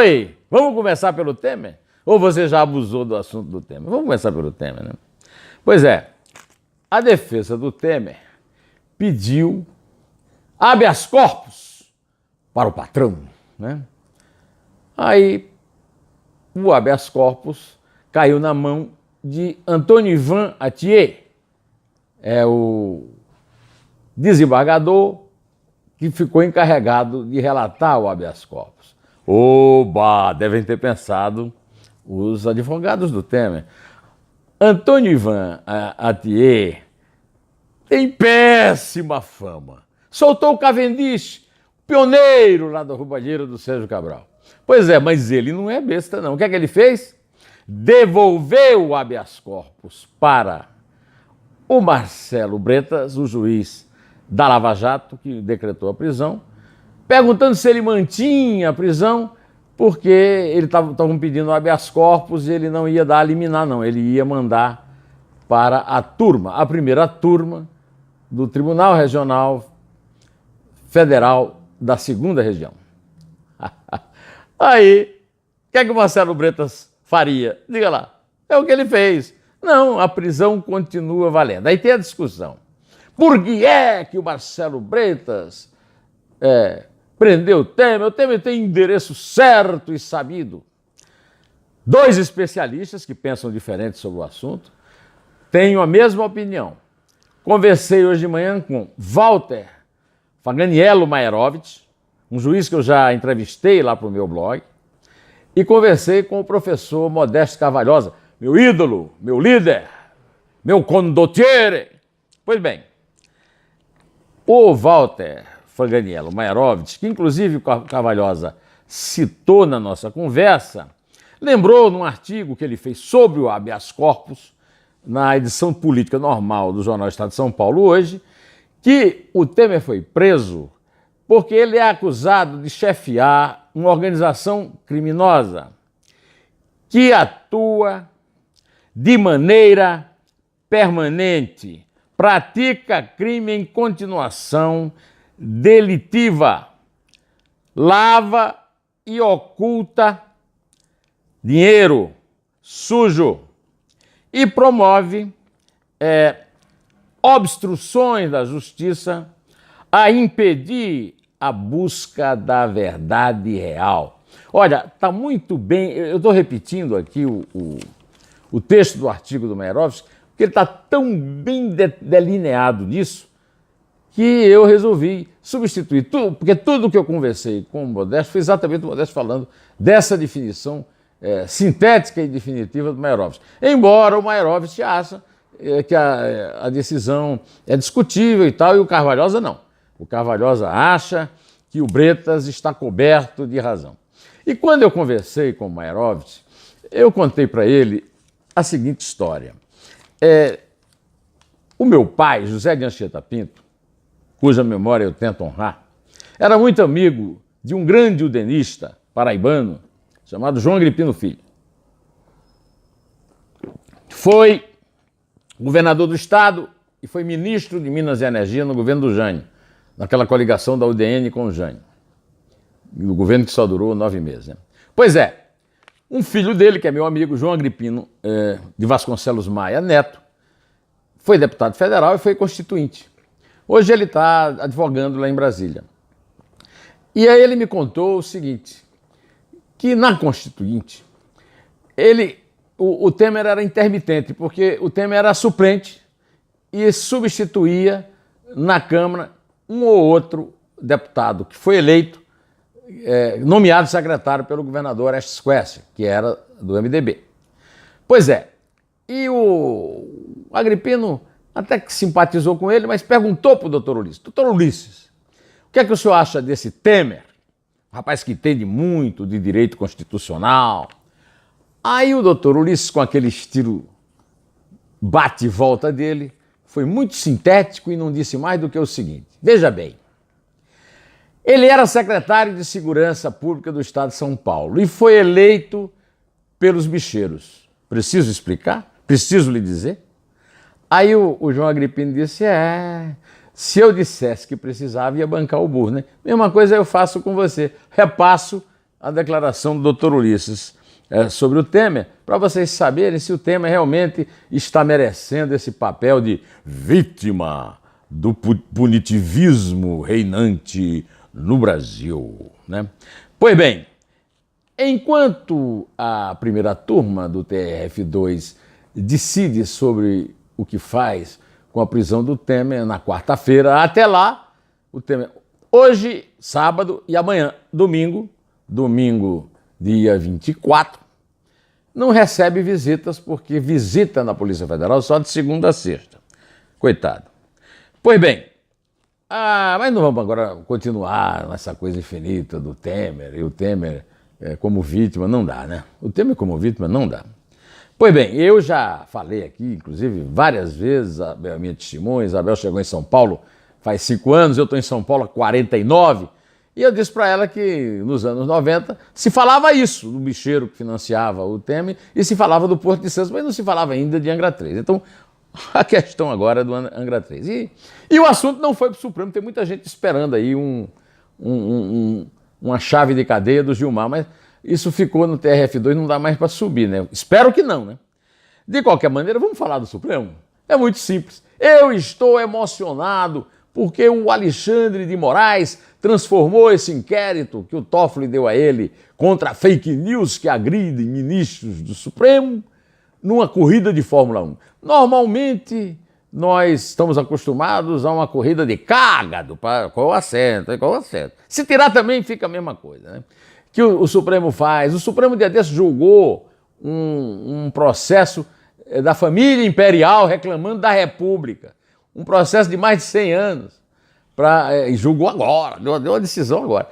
Oi, vamos começar pelo Temer? Ou você já abusou do assunto do Temer? Vamos começar pelo Temer, né? Pois é, a defesa do Temer pediu habeas corpus para o patrão, né? Aí o habeas corpus caiu na mão de Antônio Ivan Atier, é o desembargador que ficou encarregado de relatar o habeas corpus. Oba, devem ter pensado os advogados do Temer. Antônio Ivan Atier tem péssima fama. Soltou o Cavendish, pioneiro lá da roubalheira do Sérgio Cabral. Pois é, mas ele não é besta, não. O que é que ele fez? Devolveu o habeas corpus para o Marcelo Bretas, o juiz da Lava Jato, que decretou a prisão, perguntando se ele mantinha a prisão, porque ele estavam pedindo habeas corpus e ele não ia dar a liminar, não. Ele ia mandar para a turma, a primeira turma do Tribunal Regional Federal da Segunda Região. Aí, o que é que o Marcelo Bretas faria? Diga lá, é o que ele fez. Não, a prisão continua valendo. Aí tem a discussão. Por que é que o Marcelo Bretas prendeu o Temer? O Temer tem endereço certo e sabido. Dois especialistas que pensam diferente sobre o assunto têm a mesma opinião. Conversei hoje de manhã com Walter Faganiello Maerovitch, um juiz que eu já entrevistei lá para o meu blog, e conversei com o professor Modesto Carvalhosa, meu ídolo, meu líder, meu condottiere. Pois bem, o Walter Faganiello Maerovitch, que inclusive o Carvalhosa citou na nossa conversa, lembrou num artigo que ele fez sobre o habeas corpus, na edição política normal do Jornal Estado de São Paulo hoje, que o Temer foi preso porque ele é acusado de chefiar uma organização criminosa que atua de maneira permanente, pratica crime em continuação delitiva, lava e oculta dinheiro sujo e promove obstruções da justiça a impedir a busca da verdade real. Olha, está muito bem, eu estou repetindo aqui o texto do artigo do Maerovitch, porque ele está tão bem delineado nisso que eu resolvi substituir tudo, porque tudo que eu conversei com o Modesto foi exatamente o Modesto falando dessa definição sintética e definitiva do Maerovitch. Embora o Maerovitch acha que a decisão é discutível e tal, e o Carvalhosa não. O Carvalhosa acha que o Bretas está coberto de razão. E quando eu conversei com o Maerovitch, eu contei para ele a seguinte história. O meu pai, José de Anchieta Pinto, cuja memória eu tento honrar, era muito amigo de um grande udenista paraibano chamado João Agripino Filho. Foi governador do estado e foi ministro de Minas e Energia no governo do Jânio, naquela coligação da UDN com o Jânio, no governo que só durou 9 meses. Né? Pois é, um filho dele, que é meu amigo, João Agripino de Vasconcelos Maia Neto, foi deputado federal e foi constituinte. Hoje ele está advogando lá em Brasília. E aí ele me contou o seguinte, que na Constituinte, o Temer era intermitente, porque o Temer era suplente e substituía na Câmara um ou outro deputado que foi eleito, nomeado secretário pelo governador Orestes Quércia, que era do MDB. Pois é, e o Agripino até que simpatizou com ele, mas perguntou para o doutor Ulisses, doutor Ulisses, o que é que o senhor acha desse Temer? Um rapaz que entende muito de direito constitucional. Aí o doutor Ulisses, com aquele estilo bate e volta dele, foi muito sintético e não disse mais do que o seguinte, veja bem, ele era secretário de Segurança Pública do Estado de São Paulo e foi eleito pelos bicheiros. Preciso explicar? Preciso lhe dizer? Aí o João Agripino disse, se eu dissesse que precisava, ia bancar o burro, né? Mesma coisa eu faço com você, repasso a declaração do Dr. Ulisses sobre o Temer, para vocês saberem se o Temer realmente está merecendo esse papel de vítima do punitivismo reinante no Brasil, né? Pois bem, enquanto a primeira turma do TRF2 decide sobre o que faz com a prisão do Temer na quarta-feira, até lá, o Temer, hoje, sábado e amanhã, domingo, dia 24, não recebe visitas, porque visita na Polícia Federal só de segunda a sexta. Coitado. Pois bem, mas não vamos agora continuar nessa coisa infinita do Temer, e o Temer como vítima, não dá, né? O Temer como vítima não dá. Pois bem, eu já falei aqui, inclusive, várias vezes, a minha testemunha, Isabel chegou em São Paulo faz 5 anos, eu estou em São Paulo há 49, e eu disse para ela que nos anos 90 se falava isso, do bicheiro que financiava o Temer, e se falava do Porto de Santos, mas não se falava ainda de Angra 3. Então, a questão agora é do Angra 3. E o assunto não foi para o Supremo, tem muita gente esperando aí uma chave de cadeia do Gilmar, mas isso ficou no TRF2, não dá mais para subir, né? Espero que não, né? De qualquer maneira, vamos falar do Supremo? É muito simples. Eu estou emocionado porque o Alexandre de Moraes transformou esse inquérito que o Toffoli deu a ele contra fake news que agridem ministros do Supremo numa corrida de Fórmula 1. Normalmente, nós estamos acostumados a uma corrida de cágado, qual o assento. Se tirar também fica a mesma coisa, né? Que o Supremo faz. O Supremo dia desse julgou um processo da família imperial reclamando da República. Um processo de mais de 100 anos. E julgou agora, deu uma decisão agora.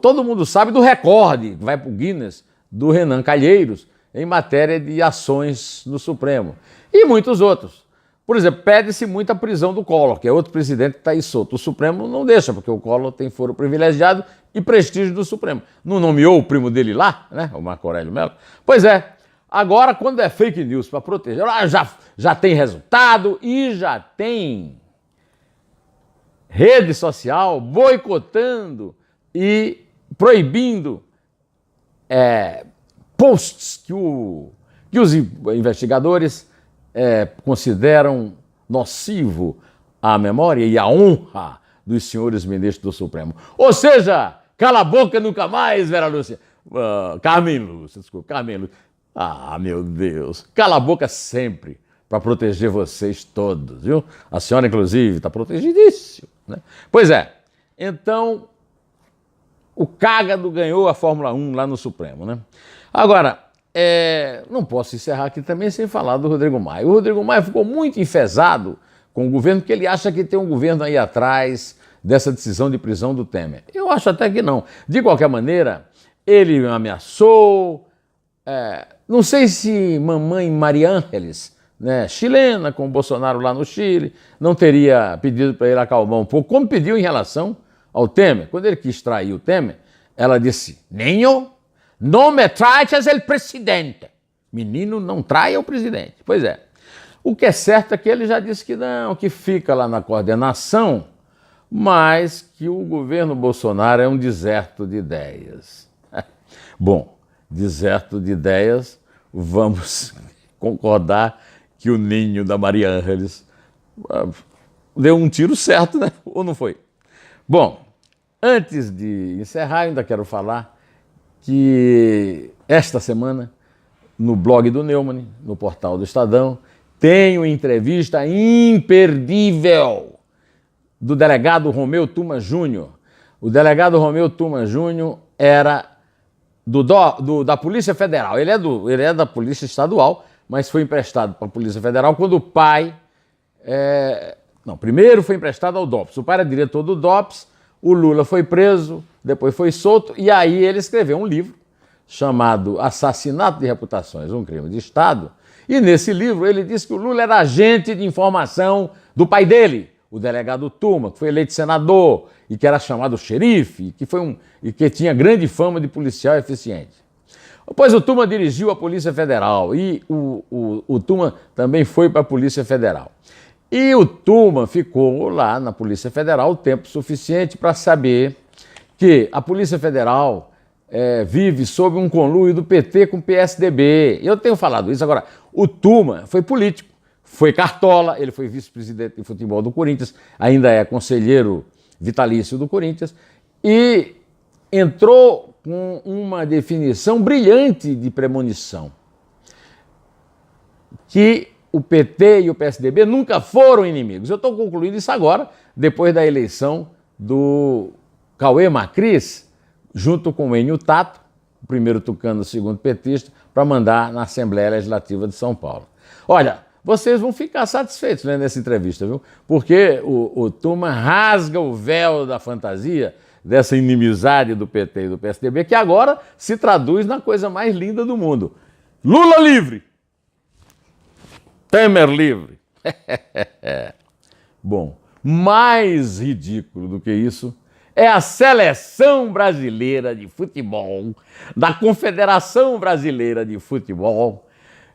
Todo mundo sabe do recorde que vai para o Guinness do Renan Calheiros em matéria de ações no Supremo. E muitos outros. Por exemplo, pede-se muito a prisão do Collor, que é outro presidente que está aí solto. O Supremo não deixa, porque o Collor tem foro privilegiado e prestígio do Supremo. Não nomeou o primo dele lá, né? O Marco Aurélio Mello? Pois é. Agora, quando é fake news para proteger, já tem resultado e já tem rede social boicotando e proibindo posts que os investigadores consideram nocivo à memória e à honra dos senhores ministros do Supremo. Ou seja, cala a boca nunca mais, Vera Lúcia. Carmen Lúcia, desculpa, Carmen Lúcia. Ah, meu Deus, cala a boca sempre para proteger vocês todos, viu? A senhora, inclusive, está protegidíssima, né? Pois é, então o cágado ganhou a Fórmula 1 lá no Supremo, né? Agora, não posso encerrar aqui também sem falar do Rodrigo Maia. O Rodrigo Maia ficou muito enfesado com o governo, porque ele acha que tem um governo aí atrás dessa decisão de prisão do Temer. Eu acho até que não. De qualquer maneira, ele ameaçou, não sei se mamãe Maria Ángeles, né, chilena, com o Bolsonaro lá no Chile, não teria pedido para ele acalmar um pouco, como pediu em relação ao Temer. Quando ele quis trair o Temer, ela disse: Ninho, não me traias el presidente. Menino, não traia o presidente. Pois é. O que é certo é que ele já disse que não, que fica lá na coordenação, mas que o governo Bolsonaro é um deserto de ideias. Bom, deserto de ideias, vamos concordar que o ninho da Maria Ángeles deu um tiro certo, né? Ou não foi? Bom, antes de encerrar, ainda quero falar que esta semana, no blog do Neumann, no portal do Estadão, tem uma entrevista imperdível do delegado Romeu Tuma Júnior. O delegado Romeu Tuma Júnior era da Polícia Federal. Ele é da Polícia Estadual, mas foi emprestado para a Polícia Federal quando o pai... primeiro foi emprestado ao DOPS. O pai era diretor do DOPS, o Lula foi preso, depois foi solto, e aí ele escreveu um livro chamado Assassinato de Reputações, um crime de Estado. E nesse livro ele diz que o Lula era agente de informação do pai dele, o delegado Tuma, que foi eleito senador e que era chamado xerife, e que tinha grande fama de policial eficiente. Pois o Tuma dirigiu a Polícia Federal e o Tuma também foi para a Polícia Federal. E o Tuma ficou lá na Polícia Federal o tempo suficiente para saber que a Polícia Federal vive sob um conluio do PT com o PSDB. Eu tenho falado isso. Agora, o Tuma foi político, foi cartola, ele foi vice-presidente de futebol do Corinthians, ainda é conselheiro vitalício do Corinthians, e entrou com uma definição brilhante de premonição, que o PT e o PSDB nunca foram inimigos. Eu estou concluindo isso agora, depois da eleição do Cauê Macris, junto com o Enio Tato, o primeiro tucano, o segundo petista, para mandar na Assembleia Legislativa de São Paulo. Olha, vocês vão ficar satisfeitos lendo essa entrevista, viu? Porque o Tuma rasga o véu da fantasia dessa inimizade do PT e do PSDB, que agora se traduz na coisa mais linda do mundo. Lula livre! Temer livre! Bom, mais ridículo do que isso é a Seleção Brasileira de Futebol, da Confederação Brasileira de Futebol,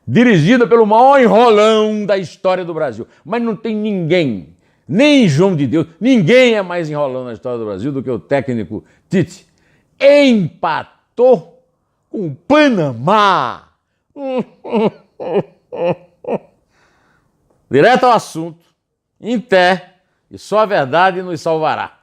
dirigida pelo maior enrolão da história do Brasil. Mas não tem ninguém, nem João de Deus, ninguém é mais enrolão na história do Brasil do que o técnico Tite. Empatou com o Panamá. Direto ao assunto, em pé, e só a verdade nos salvará.